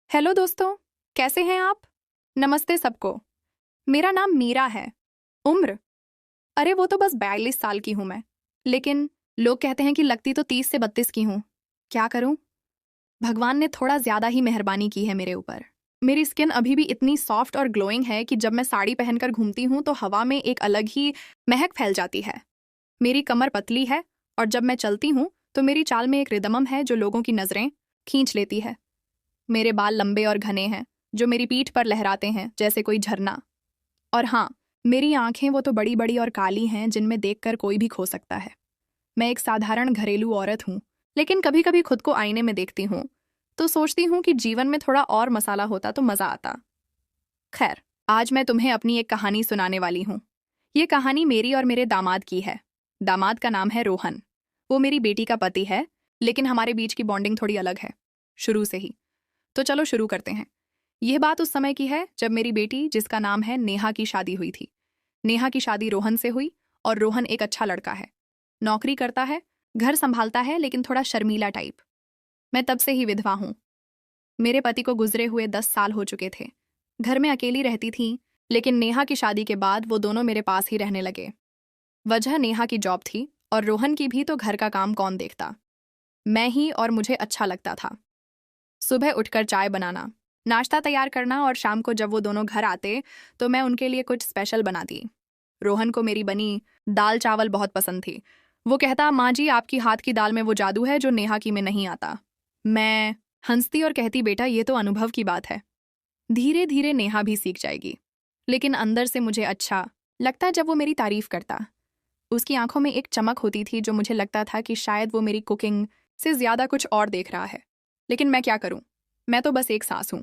Hello दोस्तों, कैसे हैं आप? नमस्ते सबको। मेरा नाम मीरा है। उम्र, अरे वो तो बस 42 साल की हूं मैं। लेकिन लोग कहते हैं कि लगती तो 30 से 32 की हूं। क्या करूं? भगवान ने थोड़ा ज्यादा ही मेहरबानी की है मेरे ऊपर। मेरी स्किन अभी भी इतनी सॉफ्ट और ग्लोइंग है कि जब मैं साड़ी पहनकर घूमती हूं तो हवा में एक अलग ही महक फैल जाती है। मेरी कमर पतली है और जब मैं चलती हूं तो मेरी चाल में एक रिदमम है जो लोगों की नजरें खींच लेती है। मेरे बाल लंबे और घने हैं जो मेरी पीठ पर लहराते हैं जैसे कोई झरना। और हाँ, मेरी आंखें वो तो बड़ी बड़ी और काली हैं जिनमें देखकर कोई भी खो सकता है। मैं एक साधारण घरेलू औरत हूँ, लेकिन कभी कभी खुद को आईने में देखती हूँ तो सोचती हूँ कि जीवन में थोड़ा और मसाला होता तो मजा आता। खैर, आज मैं तुम्हें अपनी एक कहानी सुनाने वाली हूँ। ये कहानी मेरी और मेरे दामाद की है। दामाद का नाम है रोहन। वो मेरी बेटी का पति है, लेकिन हमारे बीच की बॉन्डिंग थोड़ी अलग है, शुरू से ही। तो चलो शुरू करते हैं। यह बात उस समय की है जब मेरी बेटी, जिसका नाम है नेहा, की शादी हुई थी। नेहा की शादी रोहन से हुई और रोहन एक अच्छा लड़का है। नौकरी करता है, घर संभालता है, लेकिन थोड़ा शर्मीला टाइप। मैं तब से ही विधवा हूं। मेरे पति को गुजरे हुए 10 साल हो चुके थे। घर में अकेली रहती थी, लेकिन नेहा की शादी के बाद वो दोनों मेरे पास ही रहने लगे। वजह नेहा की जॉब थी और रोहन की भी, तो घर का काम कौन देखता? मैं ही, और मुझे अच्छा लगता था। सुबह उठकर चाय बनाना, नाश्ता तैयार करना, और शाम को जब वो दोनों घर आते तो मैं उनके लिए कुछ स्पेशल बनाती। रोहन को मेरी बनी दाल चावल बहुत पसंद थी। वो कहता, माँ जी आपकी हाथ की दाल में वो जादू है जो नेहा की में नहीं आता। मैं हंसती और कहती, बेटा ये तो अनुभव की बात है, धीरे धीरे नेहा भी सीख जाएगी। लेकिन अंदर से मुझे अच्छा लगता जब वो मेरी तारीफ करता। उसकी आंखों में एक चमक होती थी जो मुझे लगता था कि शायद वो मेरी कुकिंग से ज्यादा कुछ और देख रहा है। लेकिन मैं क्या करूं, मैं तो बस एक सास हूं।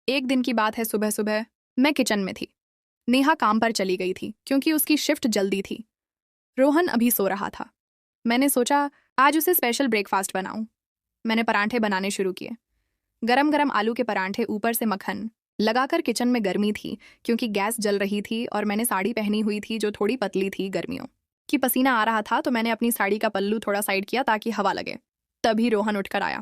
एक दिन की बात है, सुबह सुबह मैं किचन में थी। नेहा काम पर चली गई थी क्योंकि उसकी शिफ्ट जल्दी थी। रोहन अभी सो रहा था। मैंने सोचा आज उसे स्पेशल ब्रेकफास्ट बनाऊं। मैंने परांठे बनाने शुरू किए। गरम गरम आलू के परांठे, ऊपर से मक्खन लगाकर। किचन में गर्मी थी क्योंकि गैस जल रही थी और मैंने साड़ी पहनी हुई थी जो थोड़ी पतली थी। गर्मियों की पसीना आ रहा था तो मैंने अपनी साड़ी का पल्लू थोड़ा साइड किया ताकि हवा लगे। तभी रोहन उठकर आया।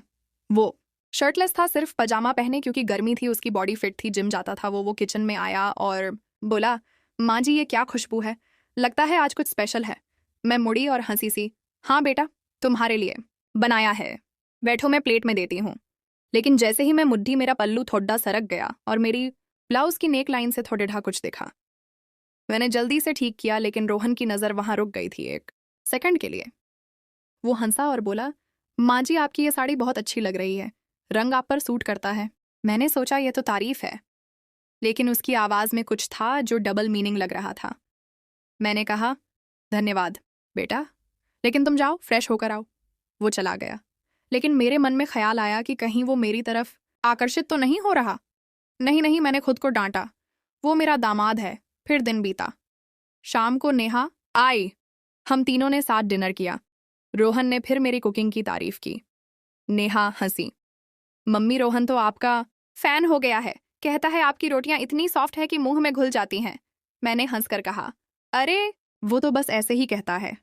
वो शर्टलेस था, सिर्फ पजामा पहने, क्योंकि गर्मी थी। उसकी बॉडी फिट थी, जिम जाता था वो किचन में आया और बोला, माँ जी ये क्या खुशबू है, लगता है आज कुछ स्पेशल है। मैं मुड़ी और हंसी सी, हाँ बेटा, तुम्हारे लिए बनाया है, बैठो मैं प्लेट में देती हूँ। लेकिन जैसे ही मैं मुट्ठी, मेरा पल्लू थोड़ा सरक गया और मेरी ब्लाउज की नेक लाइन से थोड़े ढा कुछ दिखा। मैंने जल्दी से ठीक किया, लेकिन रोहन की नज़र वहां रुक गई थी एक सेकंड के लिए। वो हंसा और बोला, माँ जी आपकी ये साड़ी बहुत अच्छी लग रही है, रंग आप पर सूट करता है। मैंने सोचा ये तो तारीफ है, लेकिन उसकी आवाज़ में कुछ था जो डबल मीनिंग लग रहा था। मैंने कहा, धन्यवाद बेटा, लेकिन तुम जाओ फ्रेश होकर आओ। वो चला गया, लेकिन मेरे मन में ख्याल आया कि कहीं वो मेरी तरफ आकर्षित तो नहीं हो रहा। नहीं नहीं, मैंने खुद को डांटा, वो मेरा दामाद है। फिर दिन बीता। शाम को नेहा आई। हम तीनों ने साथ डिनर किया। रोहन ने फिर मेरी कुकिंग की तारीफ की। नेहा हंसी, मम्मी रोहन तो आपका फैन हो गया है, कहता है आपकी रोटियां इतनी सॉफ्ट है कि मुंह में घुल जाती हैं। मैंने हंसकर कहा, अरे वो तो बस ऐसे ही कहता है।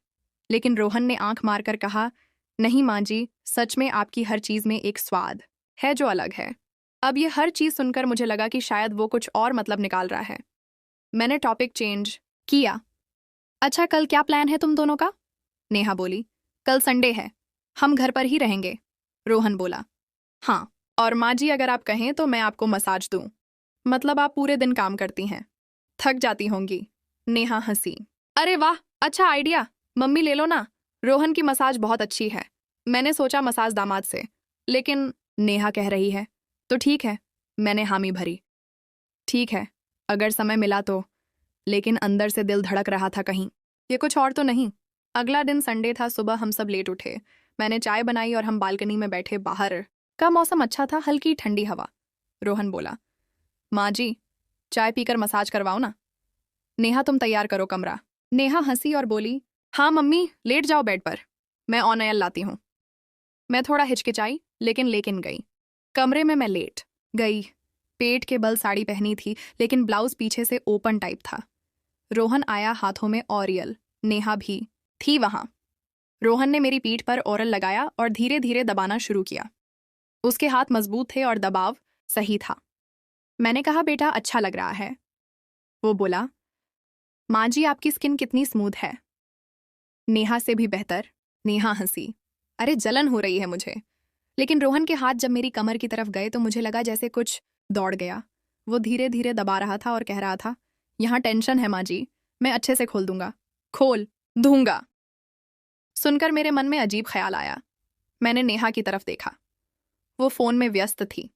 लेकिन रोहन ने आंख मारकर कहा, नहीं माँ जी, सच में आपकी हर चीज में एक स्वाद है जो अलग है। अब ये हर चीज सुनकर मुझे लगा कि शायद वो कुछ और मतलब निकाल रहा है। मैंने टॉपिक चेंज किया। अच्छा कल क्या प्लान है तुम दोनों का? नेहा बोली, कल संडे है, हम घर पर ही रहेंगे। रोहन बोला, हाँ, और माँ जी अगर आप कहें तो मैं आपको मसाज दूं। मतलब आप पूरे दिन काम करती हैं, थक जाती होंगी। नेहा हंसी, अरे वाह, अच्छा आइडिया, मम्मी ले लो ना, रोहन की मसाज बहुत अच्छी है। मैंने सोचा मसाज दामाद से, लेकिन नेहा कह रही है, तो ठीक है। मैंने हामी भरी, ठीक है, अगर समय मिला तो। लेकिन अंदर से दिल धड़क रहा था, कहीं ये कुछ और तो नहीं। अगला दिन संडे था। सुबह हम सब लेट उठे। मैंने चाय बनाई और हम बालकनी में बैठे। बाहर का मौसम अच्छा था, हल्की ठंडी हवा। रोहन बोला, माँ जी चाय पीकर मसाज करवाओ ना। नेहा तुम तैयार करो कमरा। नेहा हंसी और बोली, हाँ मम्मी, लेट जाओ बेड पर, मैं ऑन ऑयल लाती हूँ। मैं थोड़ा हिचकिचाई, लेकिन गई। कमरे में मैं लेट गई। पेट के बल साड़ी पहनी थी, लेकिन ब्लाउज पीछे से ओपन टाइप था। रोहन आया, हाथों में ऑरियल। नेहा भी थी वहां। रोहन ने मेरी पीठ पर ओरल लगाया और धीरे धीरे दबाना शुरू किया। उसके हाथ मजबूत थे और दबाव सही था। मैंने कहा बेटा अच्छा लग रहा है। वो बोला माँ जी आपकी स्किन कितनी स्मूथ है। नेहा से भी बेहतर। नेहा हंसी। अरे जलन हो रही है मुझे। लेकिन रोहन के हाथ जब मेरी कमर की तरफ गए तो मुझे लगा जैसे कुछ दौड़ गया। वो धीरे धीरे दबा रहा था और कह रहा था यहाँ टेंशन है माँ जी, मैं अच्छे से खोल दूंगा। खोल दूंगा। सुनकर मेरे मन में अजीब ख्याल आया। मैंने नेहा की तरफ देखा। वो फोन में व्यस्त थी।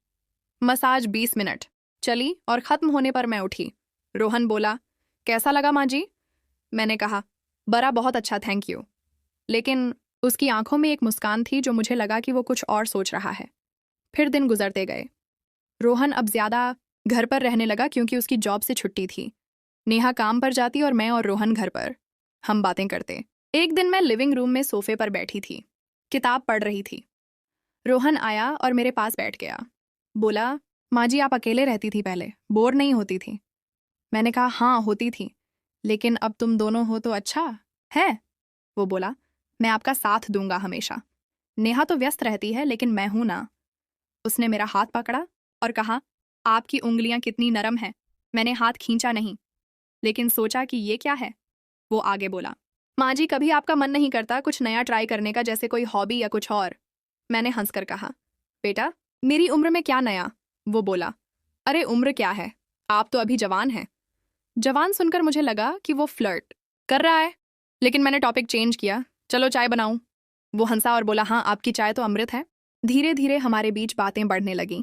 मसाज 20 मिनट चली और खत्म होने पर मैं उठी। रोहन बोला कैसा लगा माँ जी? मैंने कहा बरा बहुत अच्छा थैंक यू। लेकिन उसकी आंखों में एक मुस्कान थी जो मुझे लगा कि वो कुछ और सोच रहा है। फिर दिन गुजरते गए। रोहन अब ज्यादा घर पर रहने लगा क्योंकि उसकी जॉब से छुट्टी थी। नेहा काम पर जाती और मैं और रोहन घर पर। हम बातें करते। एक दिन मैं लिविंग रूम में सोफे पर बैठी थी, किताब पढ़ रही थी। रोहन आया और मेरे पास बैठ गया। बोला माँ जी आप अकेले रहती थी पहले, बोर नहीं होती थी? मैंने कहा हाँ होती थी, लेकिन अब तुम दोनों हो तो अच्छा है। वो बोला मैं आपका साथ दूंगा हमेशा। नेहा तो व्यस्त रहती है लेकिन मैं हूं ना। उसने मेरा हाथ पकड़ा और कहा आपकी उंगलियां कितनी नरम हैं। मैंने हाथ खींचा नहीं, लेकिन सोचा कि ये क्या है। वो आगे बोला माँ जी कभी आपका मन नहीं करता कुछ नया ट्राई करने का, जैसे कोई हॉबी या कुछ और? मैंने हंसकर कहा बेटा मेरी उम्र में क्या नया। वो बोला अरे उम्र क्या है, आप तो अभी जवान हैं। जवान सुनकर मुझे लगा कि वो फ्लर्ट कर रहा है, लेकिन मैंने टॉपिक चेंज किया। चलो चाय बनाऊं। वो हंसा और बोला हाँ आपकी चाय तो अमृत है। धीरे धीरे हमारे बीच बातें बढ़ने लगीं।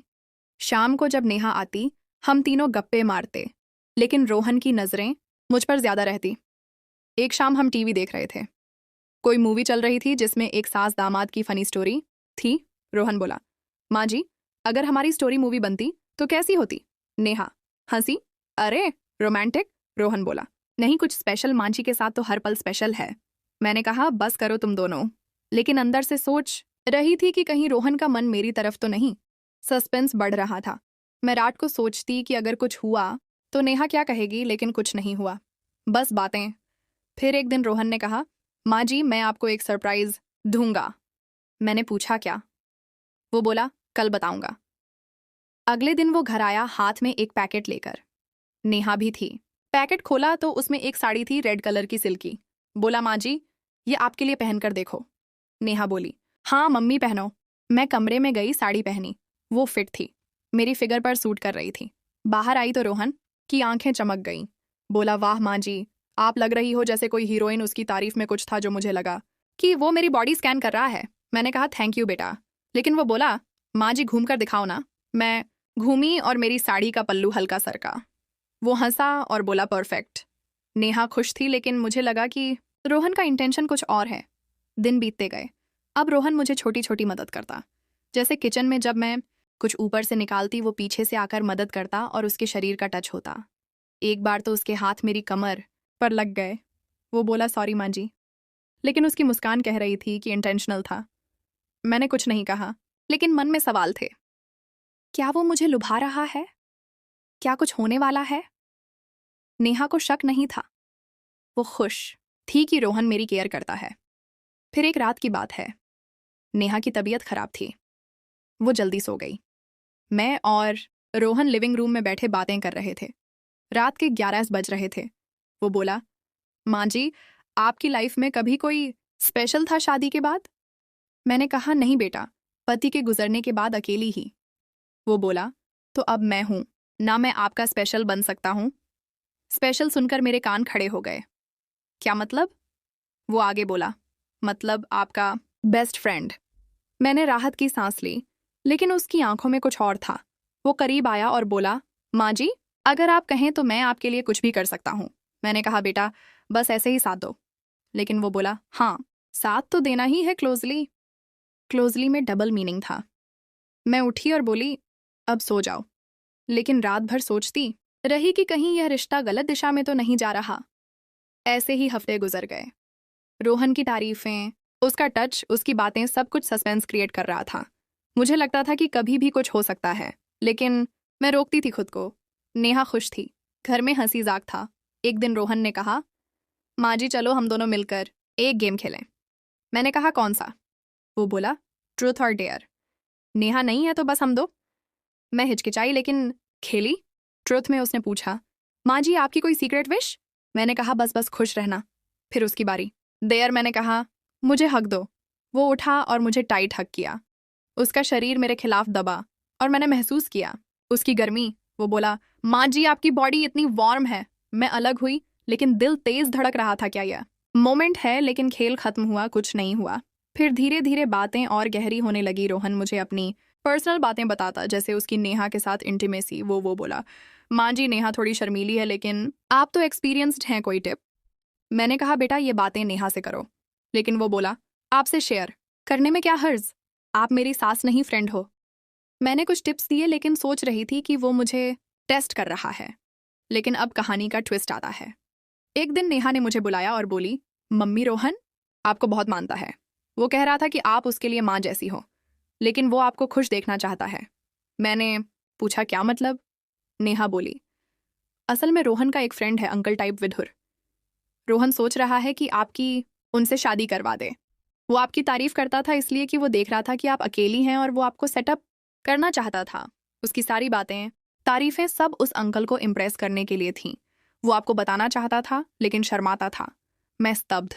शाम को जब नेहा आती हम तीनों गप्पे मारते, लेकिन रोहन की नजरें मुझ पर ज्यादा रहती। एक शाम हम टीवी देख रहे थे। कोई मूवी चल रही थी जिसमें एक सास दामाद की फनी स्टोरी थी। रोहन बोला माँ जी अगर हमारी स्टोरी मूवी बनती तो कैसी होती? नेहा हंसी अरे रोमांटिक। रोहन बोला नहीं कुछ स्पेशल, माँ जी के साथ तो हर पल स्पेशल है। मैंने कहा बस करो तुम दोनों, लेकिन अंदर से सोच रही थी कि कहीं रोहन का मन मेरी तरफ तो नहीं। सस्पेंस बढ़ रहा था। मैं रात को सोचती कि अगर कुछ हुआ तो नेहा क्या कहेगी, लेकिन कुछ नहीं हुआ, बस बातें। फिर एक दिन रोहन ने कहा माँ जी मैं आपको एक सरप्राइज दूंगा। मैंने पूछा क्या? वो बोला कल बताऊंगा। अगले दिन वो घर आया हाथ में एक पैकेट लेकर। नेहा भी थी। पैकेट खोला तो उसमें एक साड़ी थी रेड कलर की सिल्की। बोला माँ जी ये आपके लिए पहनकर देखो। नेहा बोली हाँ मम्मी पहनो। मैं कमरे में गई, साड़ी पहनी। वो फिट थी, मेरी फिगर पर सूट कर रही थी। बाहर आई तो रोहन की आंखें चमक गईं। बोला वाह माँ जी आप लग रही हो जैसे कोई हीरोइन। उसकी तारीफ में कुछ था जो मुझे लगा कि वो मेरी बॉडी स्कैन कर रहा है। मैंने कहा थैंक यू बेटा, लेकिन वो बोला माँ जी घूम कर दिखाओ ना। मैं घूमी और मेरी साड़ी का पल्लू हल्का सरका। वो हंसा और बोला परफेक्ट। नेहा खुश थी, लेकिन मुझे लगा कि रोहन का इंटेंशन कुछ और है। दिन बीतते गए। अब रोहन मुझे छोटी छोटी मदद करता। जैसे किचन में जब मैं कुछ ऊपर से निकालती वो पीछे से आकर मदद करता और उसके शरीर का टच होता। एक बार तो उसके हाथ मेरी कमर पर लग गए। वो बोला सॉरी माँ जी, लेकिन उसकी मुस्कान कह रही थी कि इंटेंशनल था। मैंने कुछ नहीं कहा, लेकिन मन में सवाल थे। क्या वो मुझे लुभा रहा है? क्या कुछ होने वाला है? नेहा को शक नहीं था। वो खुश थी कि रोहन मेरी केयर करता है। फिर एक रात की बात है। नेहा की तबीयत खराब थी। वो जल्दी सो गई। मैं और रोहन लिविंग रूम में बैठे बातें कर रहे थे। रात के 11 बज रहे थे। वो बोला माँ जी आपकी लाइफ में कभी कोई स्पेशल था शादी के बाद? मैंने कहा नहीं बेटा, पति के गुजरने के बाद अकेली ही। वो बोला तो अब मैं हूं ना, मैं आपका स्पेशल बन सकता हूं। स्पेशल सुनकर मेरे कान खड़े हो गए। क्या मतलब? वो आगे बोला मतलब आपका बेस्ट फ्रेंड। मैंने राहत की सांस ली, लेकिन उसकी आंखों में कुछ और था। वो करीब आया और बोला माँ जी अगर आप कहें तो मैं आपके लिए कुछ भी कर सकता हूँ। मैंने कहा बेटा बस ऐसे ही साथ दो। लेकिन वो बोला हाँ साथ तो देना ही है क्लोजली। क्लोजली में डबल मीनिंग था। मैं उठी और बोली अब सो जाओ, लेकिन रात भर सोचती रही कि कहीं यह रिश्ता गलत दिशा में तो नहीं जा रहा। ऐसे ही हफ्ते गुजर गए। रोहन की तारीफें, उसका टच, उसकी बातें, सब कुछ सस्पेंस क्रिएट कर रहा था। मुझे लगता था कि कभी भी कुछ हो सकता है, लेकिन मैं रोकती थी खुद को। नेहा खुश थी, घर में हंसी जाग था। एक दिन रोहन ने कहा माँ जी चलो हम दोनों मिलकर एक गेम खेलें। मैंने कहा कौन सा? वो बोला ट्रूथ और डेयर। नेहा नहीं है तो बस हम दो। मैं हिचकिचाई लेकिन खेली। ट्रुथ में उसने पूछा, माँ जी आपकी कोई सीक्रेट विश? मैंने कहा बस बस खुश रहना। फिर उसकी बारी। देयर मैंने कहा, मुझे हक दो। वो उठा और मुझे टाइट हक किया। उसका शरीर मेरे खिलाफ दबा और मैंने महसूस किया उसकी गर्मी। वो बोला, माँ जी आपकी बॉडी इतनी वार्म है। मैं अलग हुई लेकिन दिल तेज धड़क रहा था। क्या यह मोमेंट है? लेकिन खेल खत्म हुआ, कुछ नहीं हुआ। फिर धीरे धीरे बातें और गहरी होने लगी। रोहन मुझे अपनी पर्सनल बातें बताता, जैसे उसकी नेहा के साथ इंटीमेसी। वो बोला, माँ जी नेहा थोड़ी शर्मीली है लेकिन आप तो एक्सपीरियंस्ड हैं, कोई टिप? मैंने कहा बेटा ये बातें नेहा से करो। लेकिन वो बोला, आपसे शेयर करने में क्या हर्ज? आप मेरी सास नहीं फ्रेंड हो। मैंने कुछ टिप्स दिए लेकिन सोच रही थी कि वो मुझे टेस्ट कर रहा है। लेकिन अब कहानी का ट्विस्ट आता है। एक दिन नेहा ने मुझे बुलाया और बोली, मम्मी रोहन आपको बहुत मानता है। वो कह रहा था कि आप उसके लिए माँ जैसी हो, लेकिन वो आपको खुश देखना चाहता है। मैंने पूछा क्या मतलब? नेहा बोली, असल में रोहन का एक फ्रेंड है अंकल टाइप विधुर। रोहन सोच रहा है कि आपकी उनसे शादी करवा दे। वो आपकी तारीफ करता था इसलिए कि वो देख रहा था कि आप अकेली हैं और वो आपको सेटअप करना चाहता था। उसकी सारी बातें, तारीफें सब उस अंकल को इम्प्रेस करने के लिए थीं। वो आपको बताना चाहता था लेकिन शर्माता था। मैं स्तब्ध।